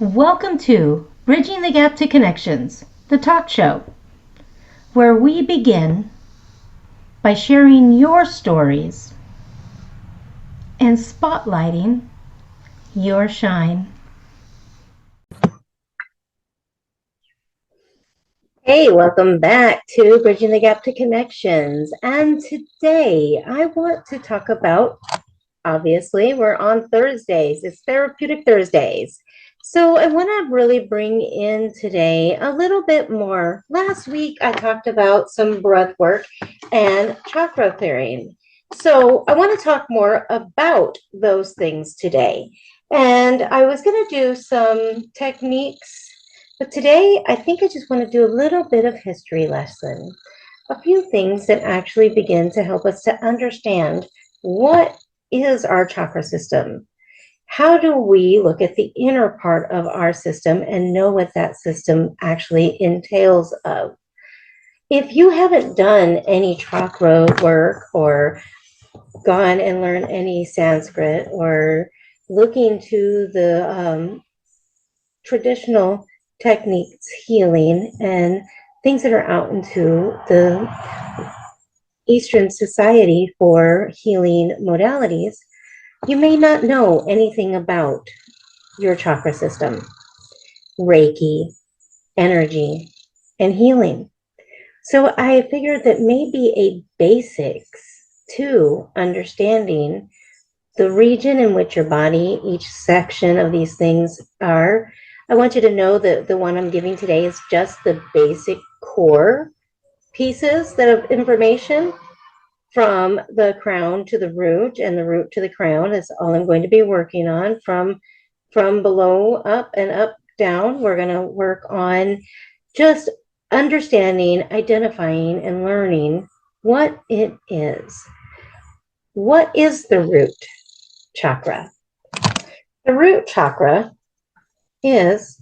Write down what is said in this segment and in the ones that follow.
Welcome to Bridging the Gap to Connections, the talk show, where we begin by sharing your stories and spotlighting your shine. Hey, welcome back to Bridging the Gap to Connections. And today I want to talk about, obviously, we're on Thursdays. It's Therapeutic Thursdays. So I want to really bring in today a little bit more. Last week I talked about some breath work and chakra clearing. So I want to talk more about those things today. And I was going to do some techniques, but today I think I just want to do a little bit of history lesson. A few things that actually begin to help us to understand what is our chakra system. How do we look at the inner part of our system and know what that system actually entails of? If you haven't done any chakra work or gone and learned any Sanskrit or looking to the traditional techniques, healing, and things that are out into the Eastern Society for healing modalities, you may not know anything about your chakra system, Reiki, energy, and healing. So I figured that maybe a basics to understanding the region in which your body, each section of these things are. I want you to know that the one I'm giving today is just the basic core pieces that of information from the crown to the root, and the root to the crown is all I'm going to be working on. From below up and up down, we're going to work on just understanding, identifying, and learning what it is. What is the root chakra? The root chakra is,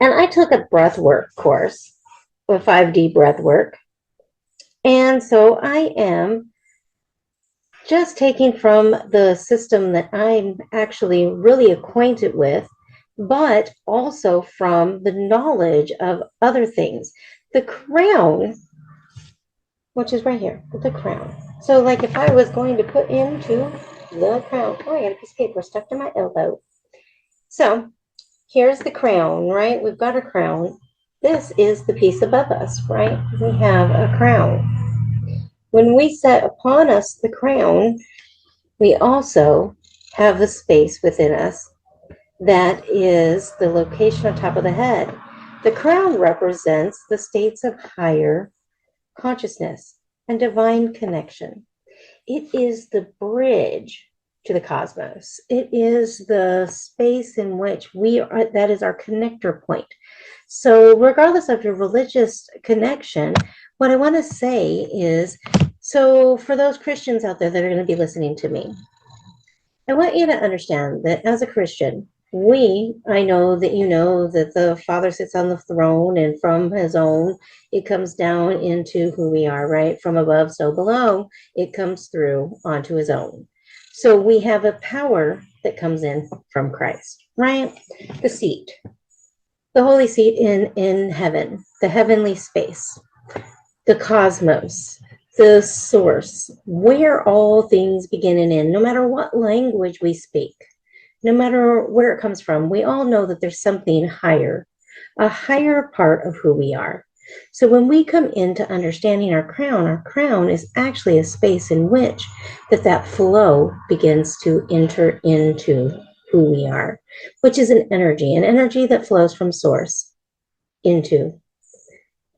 and I took a breath work course, a 5D breath work, and so I am just taking from the system that I'm actually really acquainted with, but also from the knowledge of other things. The crown, which is right here, the crown. So like if I was going to put into the crown, oh, I got a piece of paper stuck to my elbow. So here's the crown, right? We've got a crown. This is the piece above us, right? We have a crown. When we set upon us the crown, we also have the space within us that is the location on top of the head. The crown represents the states of higher consciousness and divine connection. It is the bridge to the cosmos. It is the space in which we are, that is our connector point. So regardless of your religious connection, what I want to say is, so for those Christians out there that are going to be listening to me, I want you to understand that as a Christian, I know that you know that the Father sits on the throne, and from his own, it comes down into who we are, right? From above, so below, it comes through onto his own. So we have a power that comes in from Christ, right? The seat, the holy seat in heaven, the heavenly space, the cosmos, the source, where all things begin and end, no matter what language we speak, no matter where it comes from, we all know that there's something higher, a higher part of who we are. So when we come into understanding our crown is actually a space in which that flow begins to enter into who we are, which is an energy that flows from source into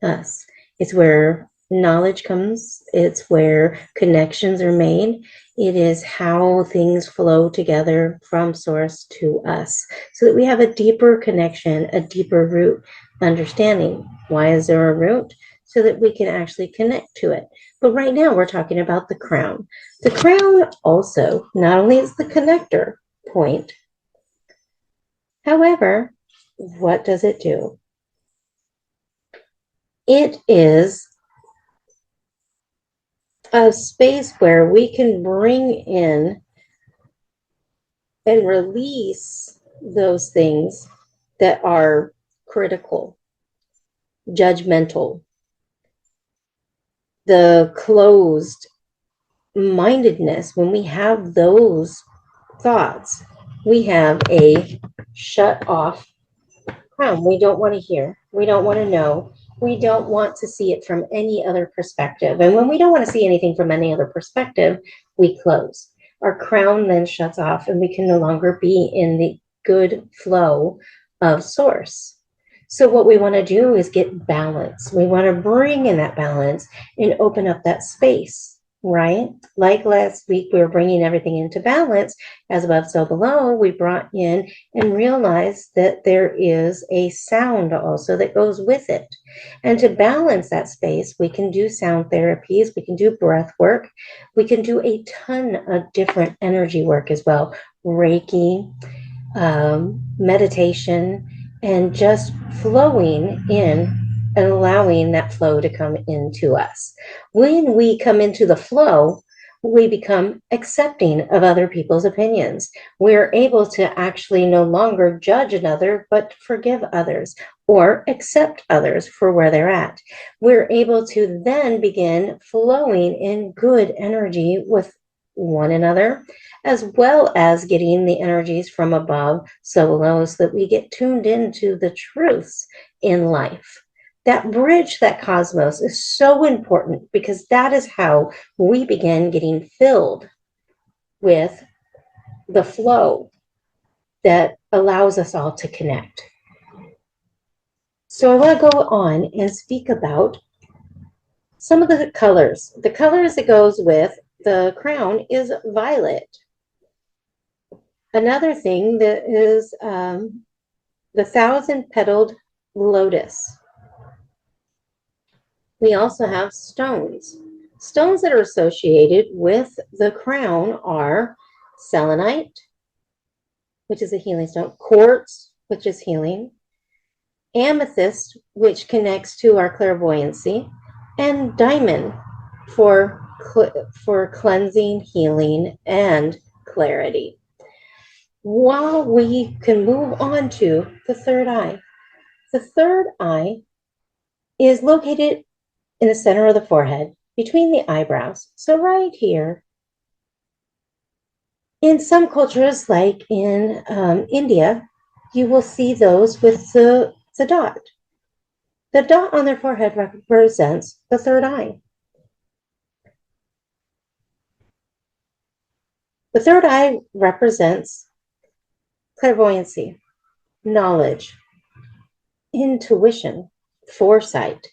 us. It's where knowledge comes. It's where connections are made. It is how things flow together from source to us so that we have a deeper connection, a deeper root understanding. Why is there a root? So that we can actually connect to it. But right now we're talking about the crown. The crown also not only is the connector point, however, what does it do? It is a space where we can bring in and release those things that are critical, judgmental, the closed mindedness, when we have those thoughts, we have a shut off crown. We don't want to hear. We don't want to know. We don't want to see it from any other perspective. And when we don't want to see anything from any other perspective, we close. Our crown then shuts off, and we can no longer be in the good flow of source. So, what we want to do is get balance. We want to bring in that balance and open up that space, right? Like last week, we were bringing everything into balance, as above, so below. We brought in and realized that there is a sound also that goes with it. And to balance that space, we can do sound therapies, we can do breath work, we can do a ton of different energy work as well. Reiki, meditation, and just flowing in and allowing that flow to come into us. When we come into the flow, we become accepting of other people's opinions. We're able to actually no longer judge another, but forgive others or accept others for where they're at. We're able to then begin flowing in good energy with one another, as well as getting the energies from above, so below, so that we get tuned into the truths in life. That bridge, that cosmos, is so important, because that is how we begin getting filled with the flow that allows us all to connect. So I want to go on and speak about some of the colors. The colors that goes with the crown is violet. Another thing that is the 1,000-petaled lotus. We also have stones. Stones that are associated with the crown are selenite, which is a healing stone, quartz, which is healing, amethyst, which connects to our clairvoyancy, and diamond for cleansing, healing, and clarity. While we can move on to the third eye. The third eye is located in the center of the forehead, between the eyebrows. So right here. In some cultures, like in India, you will see those with the dot. The dot on their forehead represents the third eye. The third eye represents clairvoyancy, knowledge, intuition, foresight.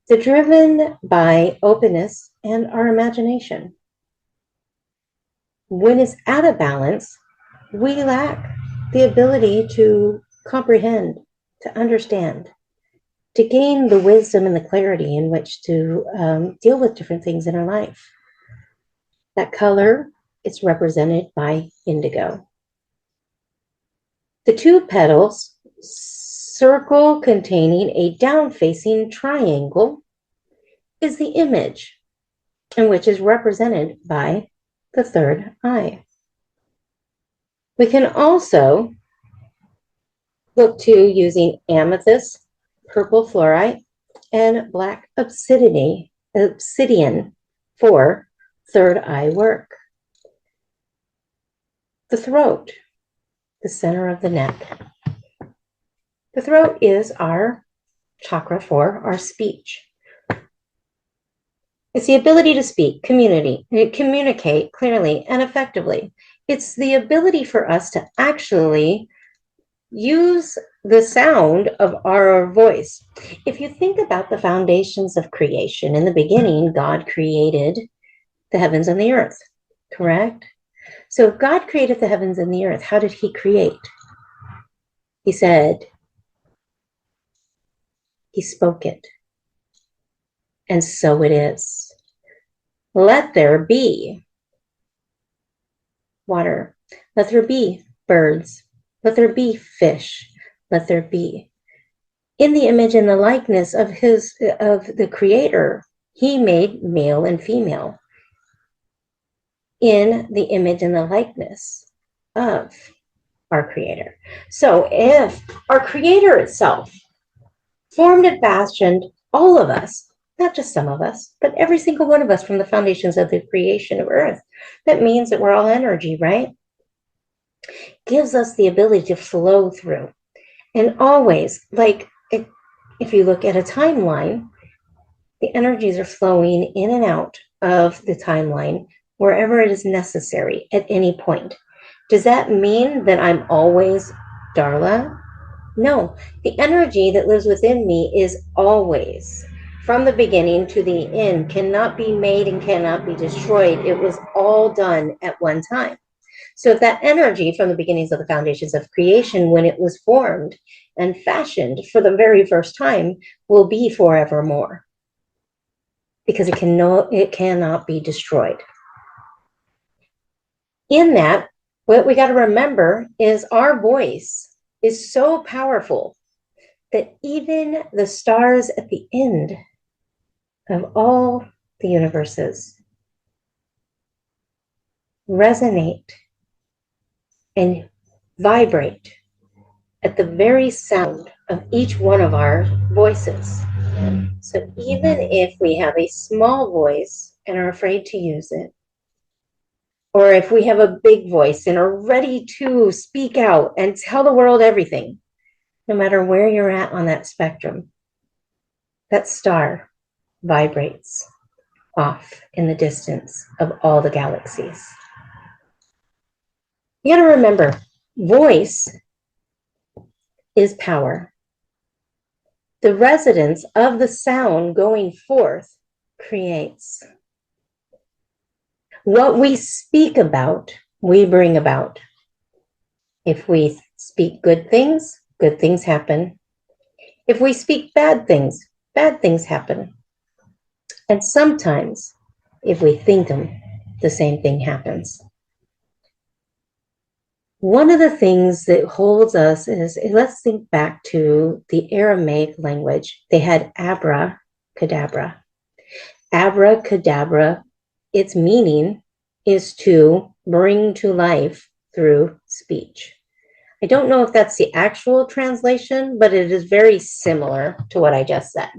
They're driven by openness and our imagination. When it's out of balance, we lack the ability to comprehend, to understand, to gain the wisdom and the clarity in which to deal with different things in our life. That color is represented by indigo. The two petals, circle containing a down-facing triangle, is the image, and which is represented by the third eye. We can also look to using amethyst, purple fluorite, and black obsidian for third eye work. The throat, the center of the neck. The throat is our chakra for our speech. It's the ability to speak, communicate clearly and effectively. It's the ability for us to actually use the sound of our voice. If you think about the foundations of creation, in the beginning, God created the heavens and the earth, correct? So if God created the heavens and the earth, how did he create? He said, he spoke it. And so it is. Let there be water. Let there be birds. Let there be fish. Let there be. In the image and the likeness of the Creator, he made male and female. In the image and the likeness of. our creator. So if our creator itself formed and fashioned all of us, not just some of us, but every single one of us from the foundations of the creation of Earth, that means that we're all energy, right? Gives us the ability to flow through. And always, like if you look at a timeline, the energies are flowing in and out of the timeline wherever it is necessary at any point. Does that mean that I'm always Darla? No, the energy that lives within me is always, from the beginning to the end, cannot be made and cannot be destroyed. It was all done at one time. So if that energy from the beginnings of the foundations of creation, when it was formed and fashioned for the very first time, will be forevermore, because it cannot be destroyed. In that, what we got to remember is our voice is so powerful that even the stars at the end of all the universes resonate and vibrate at the very sound of each one of our voices. So even if we have a small voice and are afraid to use it, or if we have a big voice and are ready to speak out and tell the world everything, no matter where you're at on that spectrum, that star vibrates off in the distance of all the galaxies. You got to remember, voice is power. The resonance of the sound going forth creates. What we speak about, we bring about. If we speak good things happen. If we speak bad things happen. And sometimes, if we think them, the same thing happens. One of the things that holds us is, let's think back to the Aramaic language. They had abracadabra. Abracadabra, its meaning is to bring to life through speech. I don't know if that's the actual translation, but it is very similar to what I just said.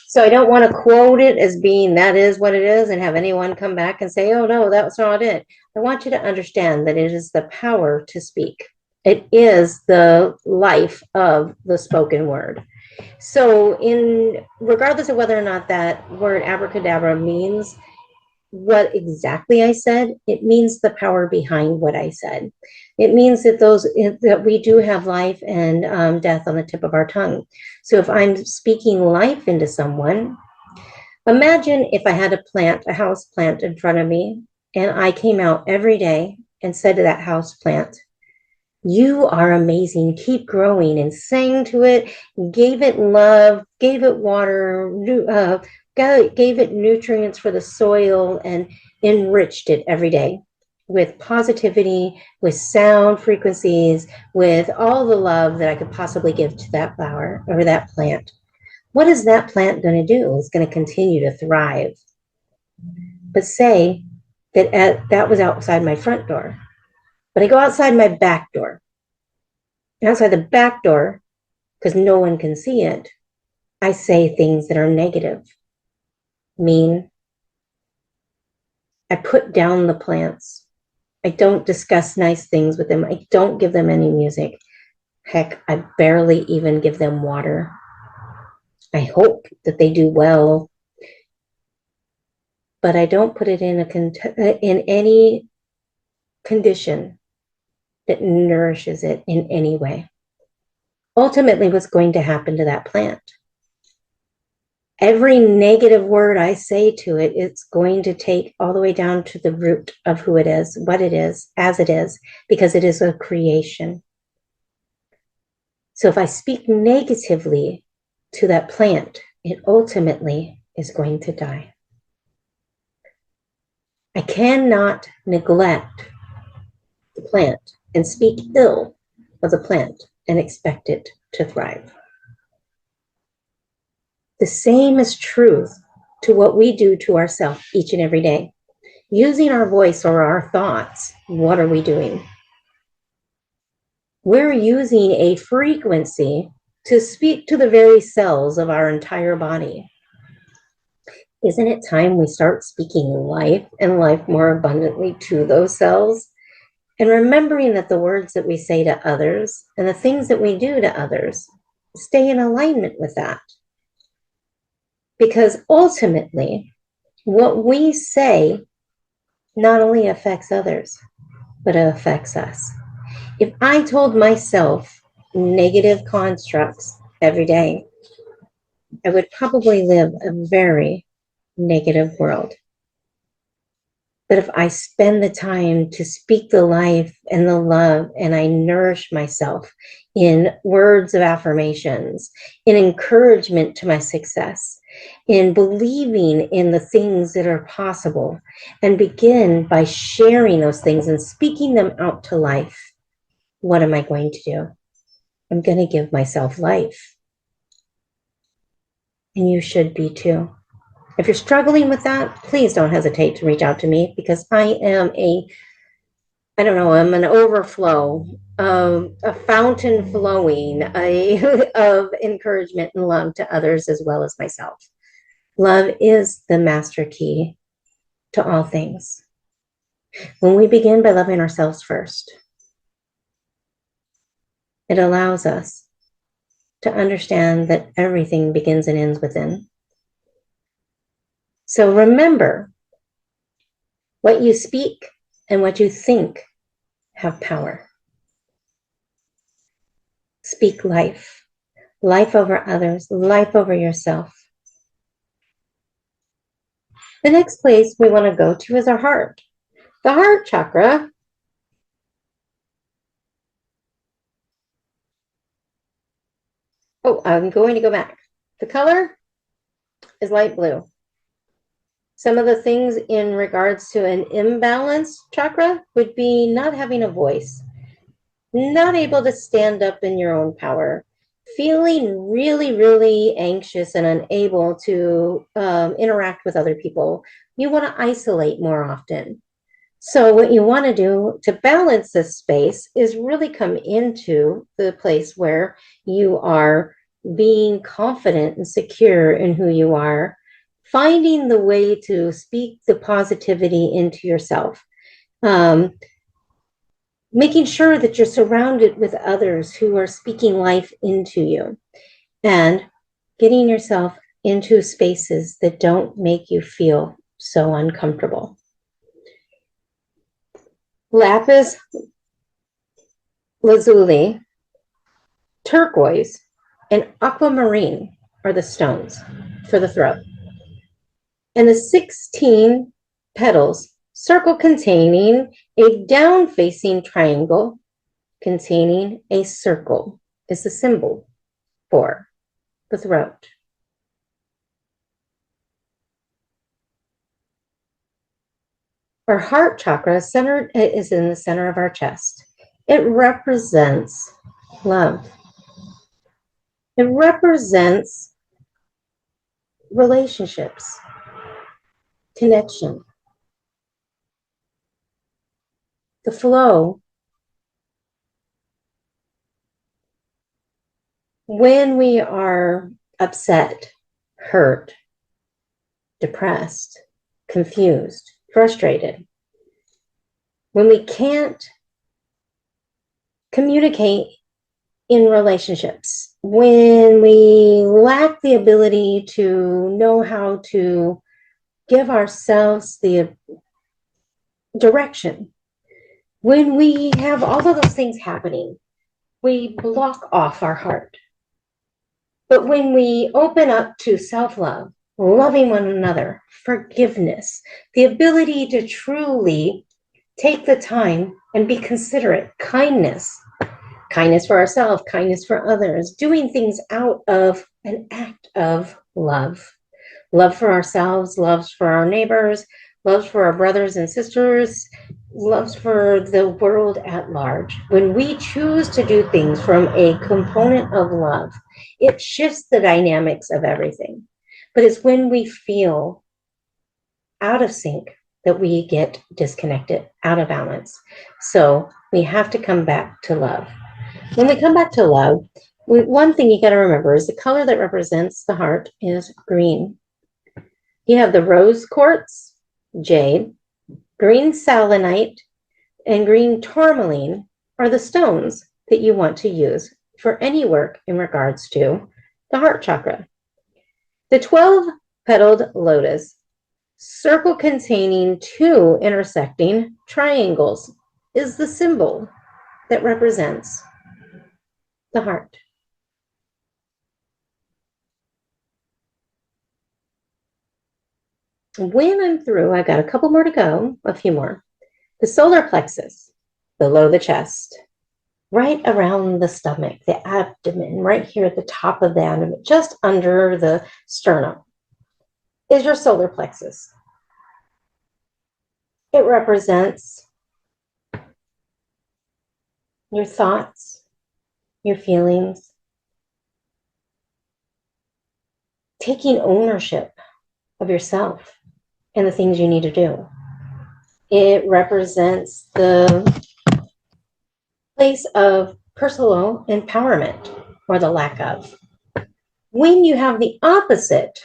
So I don't want to quote it as being that is what it is and have anyone come back and say, oh, no, that's not it. I want you to understand that it is the power to speak. It is the life of the spoken word. So regardless of whether or not that word abracadabra means what exactly I said, it means the power behind what I said. It means that we do have life and death on the tip of our tongue. So if I'm speaking life into someone, imagine if I had a house plant in front of me, and I came out every day and said to that house plant, you are amazing, keep growing, and sang to it, gave it love, gave it water, gave it nutrients for the soil, and enriched it every day with positivity, with sound frequencies, with all the love that I could possibly give to that flower or that plant. What is that plant going to do? It's going to continue to thrive. But say that that was outside my front door, but I go outside my back door. And outside the back door, because no one can see it, I say things that are negative, mean. I put down the plants. I don't discuss nice things with them. I don't give them any music. Heck, I barely even give them water. I hope that they do well, but I don't put it in any condition that nourishes it in any way. Ultimately, what's going to happen to that plant? Every negative word I say to it, it's going to take all the way down to the root of who it is, what it is, as it is, because it is a creation. So if I speak negatively to that plant, it ultimately is going to die. I cannot neglect the plant and speak ill of the plant and expect it to thrive. The same is true to what we do to ourselves each and every day. Using our voice or our thoughts, what are we doing? We're using a frequency to speak to the very cells of our entire body. Isn't it time we start speaking life and life more abundantly to those cells? And remembering that the words that we say to others and the things that we do to others stay in alignment with that. Because ultimately, what we say not only affects others, but it affects us. If I told myself negative constructs every day, I would probably live a very negative world. But if I spend the time to speak the life and the love, and I nourish myself in words of affirmations, in encouragement to my success, in believing in the things that are possible, and begin by sharing those things and speaking them out to life, what am I going to do? I'm going to give myself life. And you should be too. If you're struggling with that, please don't hesitate to reach out to me, because I'm an overflow, a fountain flowing of encouragement and love to others as well as myself. Love is the master key to all things. When we begin by loving ourselves first, it allows us to understand that everything begins and ends within. So remember, what you speak and what you think have power. Speak life. Life over others, life over yourself. The next place we want to go to is our heart. The heart chakra I'm going to go back. The color is light blue. Some of the things in regards to an imbalanced chakra would be not having a voice, not able to stand up in your own power, feeling really, really anxious and unable to interact with other people. You want to isolate more often. So what you want to do to balance this space is really come into the place where you are being confident and secure in who you are, finding the way to speak the positivity into yourself, making sure that you're surrounded with others who are speaking life into you, and getting yourself into spaces that don't make you feel so uncomfortable. Lapis lazuli, turquoise, and aquamarine are the stones for the throat. And the 16 petals, circle containing a down-facing triangle containing a circle, is the symbol for the throat. Our heart chakra is in the center of our chest. It represents love. It represents relationships, connection, the flow. When we are upset, hurt, depressed, confused, frustrated, when we can't communicate in relationships, when we lack the ability to know how to give ourselves the direction, when we have all of those things happening, we block off our heart. But when we open up to self-love, loving one another, forgiveness, the ability to truly take the time and be considerate, kindness for ourselves, kindness for others, doing things out of an act of love. Love for ourselves, love for our neighbors, love for our brothers and sisters, love for the world at large. When we choose to do things from a component of love, it shifts the dynamics of everything. But it's when we feel out of sync that we get disconnected, out of balance. So we have to come back to love. When we come back to love, one thing you got to remember is the color that represents the heart is green. You have the rose quartz, jade, green selenite, and green tourmaline are the stones that you want to use for any work in regards to the heart chakra. The 12-petaled lotus, circle containing two intersecting triangles, is the symbol that represents the heart. When I'm through, I got a couple more to go, a few more. The solar plexus, below the chest, right around the stomach, the abdomen, right here at the top of the abdomen, just under the sternum, is your solar plexus. It represents your thoughts, your feelings, taking ownership of yourself and the things you need to do. It represents the place of personal empowerment or the lack of. When you have the opposite,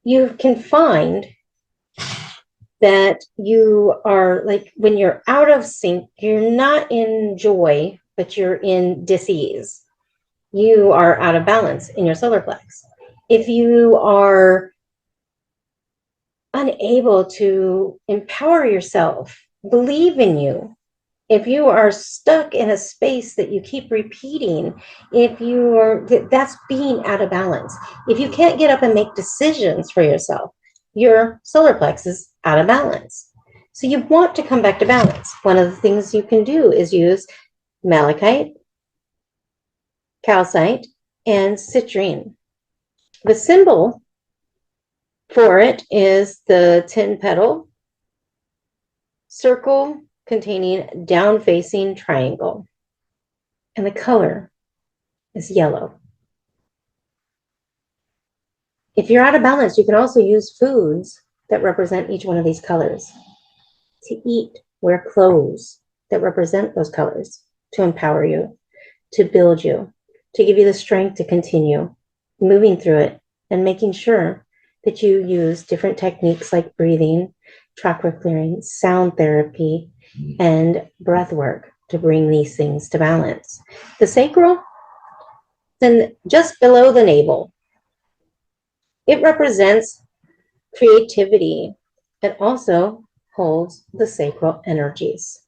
you can find that you are like, when you're out of sync, you're not in joy, but you're in dis-ease. You are out of balance in your solar plex. If you are unable to empower yourself, believe in you, if you are stuck in a space that you keep repeating, if you are, that's being out of balance. If you can't get up and make decisions for yourself, your solar plex is out of balance. So you want to come back to balance. One of the things you can do is use malachite, calcite, and citrine. The symbol for it is the 10-petal circle containing down-facing triangle. And the color is yellow. If you're out of balance, you can also use foods that represent each one of these colors. To eat, wear clothes that represent those colors, to empower you, to build you, to give you the strength to continue moving through it, and making sure that you use different techniques like breathing, chakra clearing, sound therapy, and breath work to bring these things to balance. The sacral, then just below the navel, it represents creativity and also holds the sacral energies,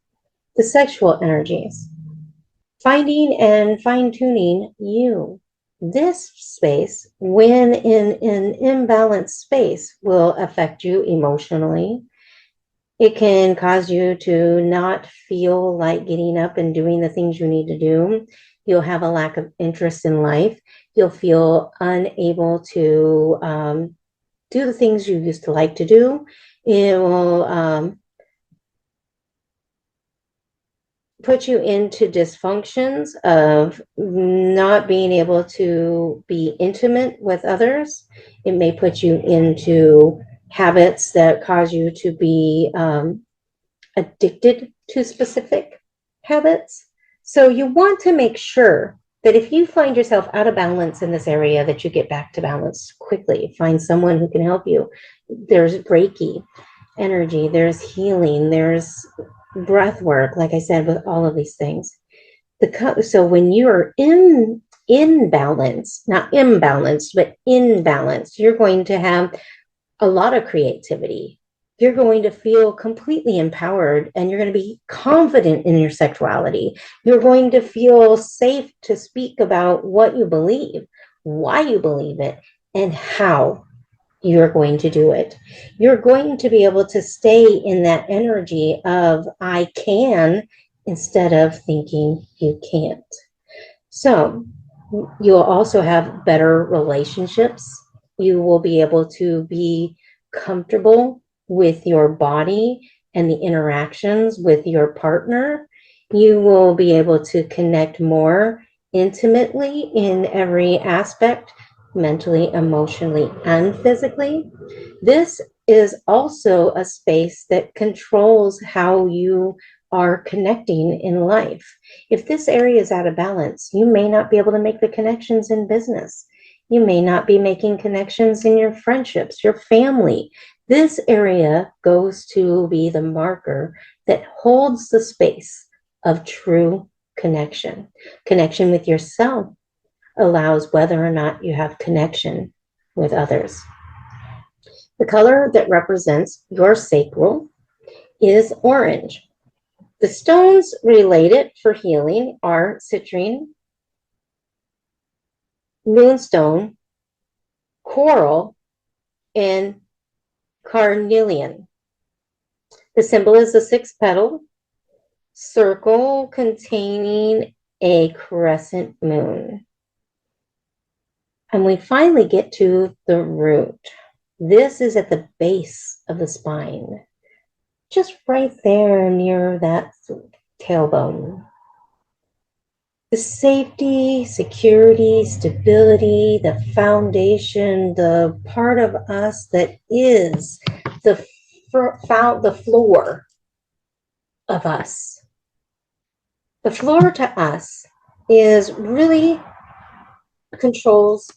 the sexual energies, finding and fine-tuning you. This space, when in an imbalanced space, will affect you emotionally. It can cause you to not feel like getting up and doing the things you need to do. You'll have a lack of interest in life. You'll feel unable to do the things you used to like to do. It will put you into dysfunctions of not being able to be intimate with others. It may put you into habits that cause you to be addicted to specific habits. So you want to make sure that if you find yourself out of balance in this area, that you get back to balance quickly. Find someone who can help you. There's Reiki energy, there's healing, there's breath work, like I said, with all of these things. So when you're in balance, not imbalanced, but in balance, you're going to have a lot of creativity. You're going to feel completely empowered, and you're going to be confident in your sexuality. You're going to feel safe to speak about what you believe, why you believe it, and how you're going to do it. You're going to be able to stay in that energy of I can instead of thinking you can't. So you'll also have better relationships. You will be able to be comfortable with your body and the interactions with your partner. You will be able to connect more intimately in every aspect, mentally, emotionally, and physically. This is also a space that controls how you are connecting in life. If this area is out of balance, you may not be able to make the connections in business. You may not be making connections in your friendships, your family. This area goes to be the marker that holds the space of true connection. Connection with yourself allows whether or not you have connection with others. The color that represents your sacral is orange. The stones related for healing are citrine, moonstone, coral, and carnelian. The symbol is a six-petal circle containing a crescent moon. And we finally get to the root. This is at the base of the spine, just right there near that tailbone. The safety, security, stability, the foundation, the part of us that is the floor of us. The floor to us is really controls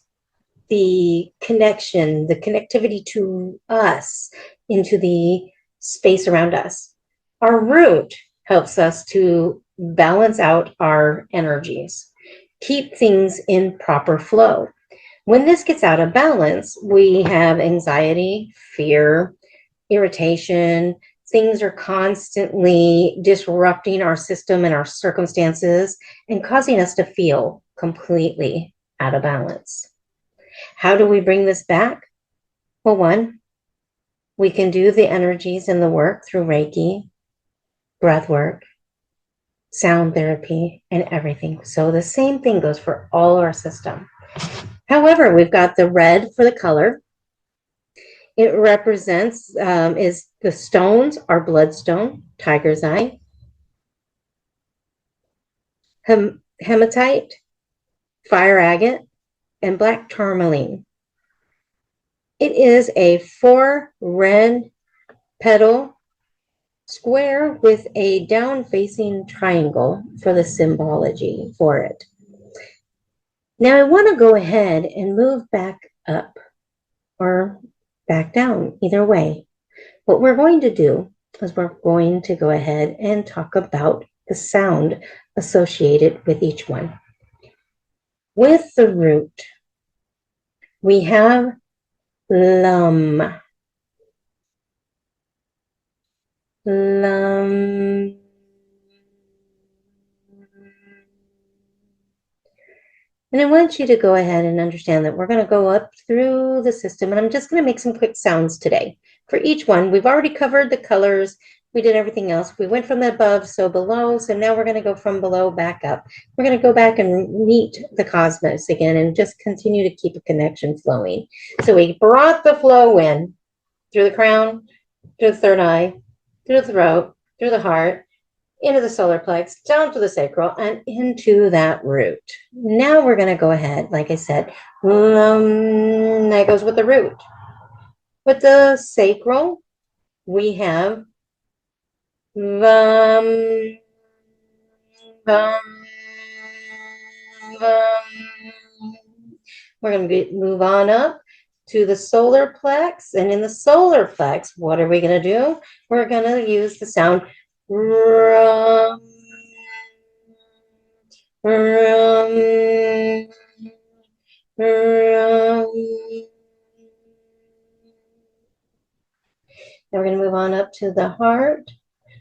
the connection, the connectivity to us into the space around us. Our root helps us to balance out our energies, keep things in proper flow. When this gets out of balance, we have anxiety, fear, irritation. Things are constantly disrupting our system and our circumstances and causing us to feel completely out of balance. How do we bring this back? Well, one, we can do the energies and the work through Reiki, breath work, sound therapy, and everything. So the same thing goes for all our system. However, we've got the red for the color. It represents, is the stones are bloodstone, tiger's eye, hematite, fire agate, and black tourmaline. It is a 4 red petal square with a down-facing triangle for the symbology for it. Now I want to go ahead and move back up or back down, either way. What we're going to do is we're going to go ahead and talk about the sound associated with each one. With the root, we have lum. Lum. And I want you to go ahead and understand that we're going to go up through the system, and I'm just going to make some quick sounds today. For each one, we've already covered the colors. We did everything else. We went from the above, so below. So now we're going to go from below back up. We're going to go back and meet the cosmos again and just continue to keep a connection flowing. So we brought the flow in through the crown, through the third eye, through the throat, through the heart, into the solar plex, down to the sacral, and into that root. Now we're going to go ahead, like I said, that goes with the root. With the sacral, we have Vam, Vam, Vam. We're going to move on up to the solar plex. And in the solar plex, what are we going to do? We're going to use the sound rum, rum, rum. Now we're going to move on up to the heart,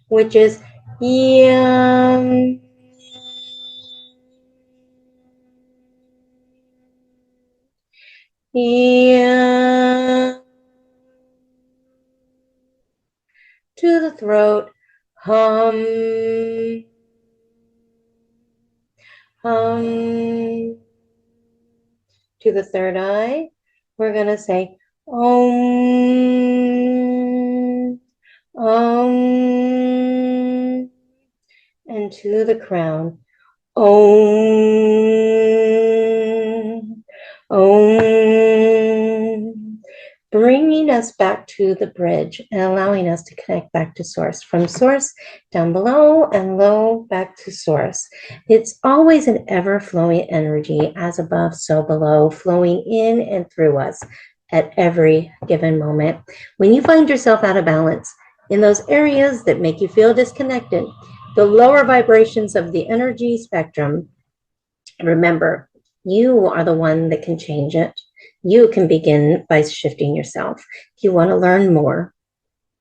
which is yum. Yum. To the throat, hum. Hum. To the third eye, we're going to say om. Om. And to the crown, om. Om. bringing us back to the bridge and allowing us to connect back to source, from source down below and low back to source. It's always an ever-flowing energy, as above, so below, flowing in and through us at every given moment. When you find yourself out of balance in those areas that make you feel disconnected, the lower vibrations of the energy spectrum, remember, you are the one that can change it. You can begin by shifting yourself. If you want to learn more,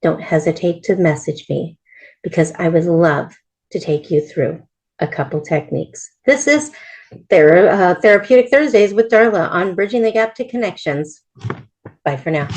don't hesitate to message me, because I would love to take you through a couple techniques. This is Therapeutic Thursdays with Darla on Bridging the Gap to Connections. Bye for now.